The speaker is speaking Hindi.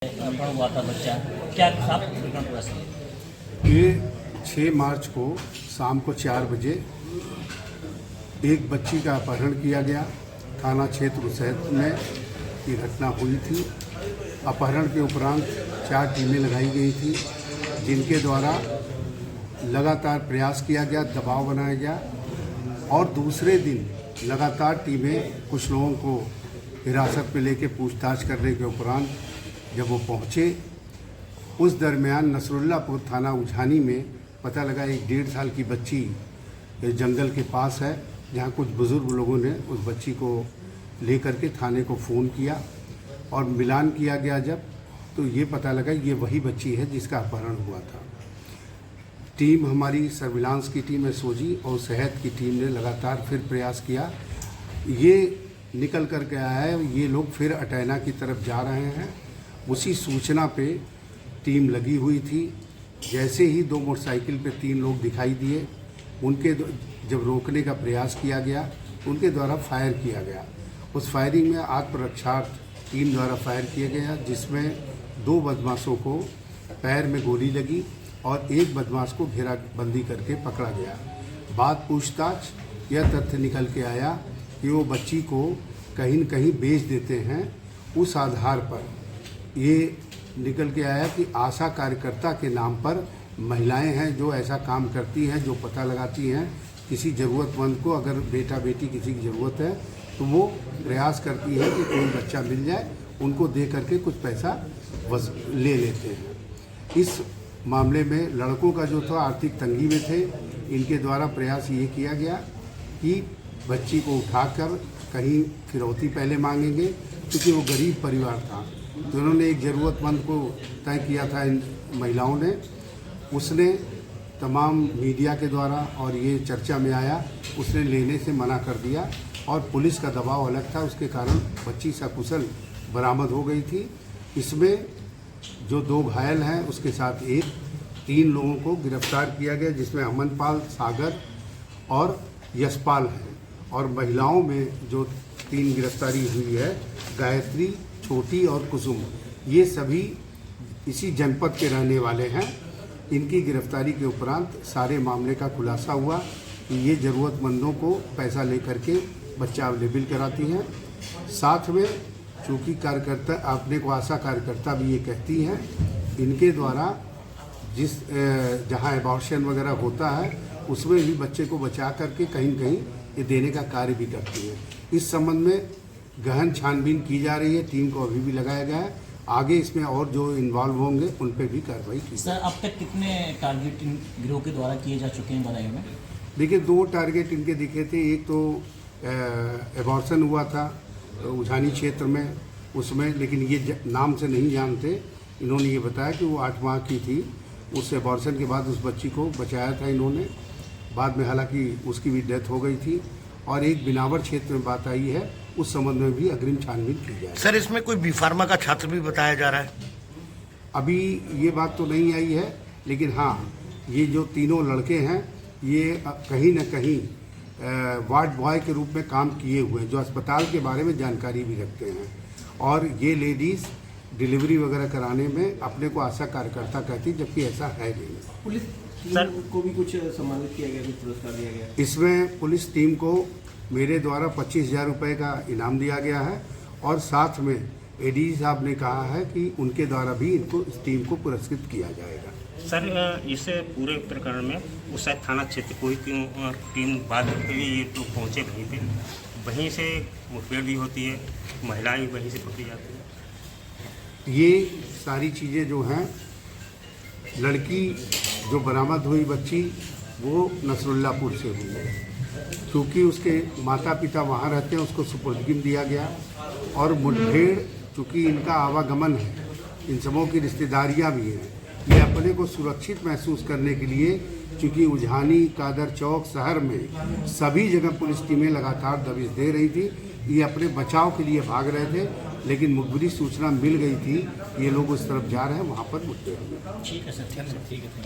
अपहरण हुआ था बच्चा, क्या साफ विवरण पूरा सर? ये 6 मार्च को शाम को 4 बजे एक बच्ची का अपहरण किया गया। थाना क्षेत्र उसैद में ये घटना हुई थी। अपहरण के उपरांत 4 टीमें लगाई गई थी, जिनके द्वारा लगातार प्रयास किया गया, दबाव बनाया गया और दूसरे दिन लगातार टीमें कुछ लोगों को हिरासत में लेकर पूछताछ करने के उपरांत जब वो पहुँचे, उस दरमियान नसरुल्लापुर थाना उझानी में पता लगा एक 1.5 साल की बच्ची जंगल के पास है, जहाँ कुछ बुज़ुर्ग लोगों ने उस बच्ची को लेकर के थाने को फ़ोन किया और मिलान किया गया जब, तो ये पता लगा ये वही बच्ची है जिसका अपहरण हुआ था। टीम हमारी सर्विलांस की टीम एसओजी और सेहत की टीम ने लगातार फिर प्रयास किया। ये निकल कर के आया है, ये लोग फिर अटैना की तरफ जा रहे हैं। उसी सूचना पे टीम लगी हुई थी। जैसे ही 2 मोटरसाइकिल पे 3 लोग दिखाई दिए, उनके जब रोकने का प्रयास किया गया, उनके द्वारा फायर किया गया। उस फायरिंग में आत्मरक्षार्थ टीम द्वारा फायर किया गया, जिसमें 2 बदमाशों को पैर में गोली लगी और एक बदमाश को घेराबंदी करके पकड़ा गया। बाद पूछताछ यह तथ्य निकल के आया कि वो बच्ची को कहीं न कहीं बेच देते हैं। उस आधार पर ये निकल के आया कि आशा कार्यकर्ता के नाम पर महिलाएं हैं जो ऐसा काम करती हैं, जो पता लगाती हैं किसी ज़रूरतमंद को, अगर बेटा बेटी किसी की ज़रूरत है तो वो प्रयास करती है कि कोई बच्चा मिल जाए, उनको दे करके कुछ पैसा ले लेते हैं। इस मामले में लड़कों का जो था आर्थिक तंगी में थे, इनके द्वारा प्रयास ये किया गया कि बच्ची को उठाकर कहीं फिरौती पहले मांगेंगे, क्योंकि वो गरीब परिवार था। तो उन्होंने एक ज़रूरतमंद को तय किया था इन महिलाओं ने। उसने तमाम मीडिया के द्वारा और ये चर्चा में आया, उसने लेने से मना कर दिया और पुलिस का दबाव अलग था, उसके कारण बच्ची सकुशल बरामद हो गई थी। इसमें जो 2 घायल हैं उसके साथ 3 लोगों को गिरफ्तार किया गया, जिसमें अमनपाल, सागर और यशपाल हैं। और महिलाओं में जो 3 गिरफ्तारी हुई है, गायत्री, छोटी और कुसुम, ये सभी इसी जनपद के रहने वाले हैं। इनकी गिरफ्तारी के उपरांत सारे मामले का खुलासा हुआ कि ये ज़रूरतमंदों को पैसा लेकर के बच्चा अवेलेबल कराती हैं। साथ में चूँकि कार्यकर्ता अपने को आशा कार्यकर्ता भी ये कहती हैं, इनके द्वारा जिस जहाँ एबॉर्शन वगैरह होता है उसमें भी बच्चे को बचा करके कहीं कहीं ये देने का कार्य भी करती है। इस संबंध में गहन छानबीन की जा रही है, टीम को अभी भी लगाया गया है। आगे इसमें और जो इन्वॉल्व होंगे उन पर भी कार्रवाई की। सर, अब तक कितने टारगेट इन गिरोह के द्वारा किए जा चुके हैं बदायूं में? देखिए, 2 टारगेट इनके दिखे थे। एक तो एबॉर्शन हुआ था उझानी क्षेत्र में, उसमें, लेकिन ये नाम से नहीं जानते। इन्होंने ये बताया कि वो 8 माह की थी। उस एबॉर्शन के बाद उस बच्ची को बचाया था इन्होंने। बाद में हालांकि उसकी भी डेथ हो गई थी। और एक बिनावर क्षेत्र में बात आई है, उस संबंध में भी अग्रिम छानबीन की जाए। सर, इसमें कोई बी फार्मा का छात्र भी बताया जा रहा है? अभी ये बात तो नहीं आई है, लेकिन हाँ, ये जो 3 लड़के हैं ये कहीं न कहीं वार्ड बॉय के रूप में काम किए हुए हैं, जो अस्पताल के बारे में जानकारी भी रखते हैं। और ये लेडीज़ डिलीवरी वगैरह कराने में अपने को आशा कार्यकर्ता कहती, जबकि ऐसा है नहीं। पुलिस टीम को भी कुछ सम्मानित किया गया, कुछ पुरस्कार दिया गया? इसमें पुलिस टीम को मेरे द्वारा 25,000 रुपये का इनाम दिया गया है और साथ में एडीजी साहब ने कहा है कि उनके द्वारा भी इनको, इस टीम को पुरस्कृत किया जाएगा। सर, इसे पूरे प्रकरण में उसैद थाना क्षेत्र को ही टीम बाद में ये तो पहुँचे वहीं पे, वहीं से मुठभेड़ भी होती है, महिलाएं वहीं से पकड़ी जाती हैं। ये सारी चीज़ें जो हैं, लड़की जो बरामद हुई बच्ची वो नसरुल्लापुर से हुई है। क्योंकि उसके माता पिता वहाँ रहते हैं, उसको सुपुर्दगी दिया गया। और मुठभेड़, चूँकि इनका आवागमन है, इन सबों की रिश्तेदारियाँ भी हैं, ये अपने को सुरक्षित महसूस करने के लिए, चूँकि उझानी, कादर चौक शहर में सभी जगह पुलिस टीमें लगातार दबिश दे रही थी, ये अपने बचाव के लिए भाग रहे थे। लेकिन मुखबिरी सूचना मिल गई थी, ये लोग उस तरफ जा रहे हैं, वहाँ पर मुठभेड़ हुई। ठीक है सर, ठीक है।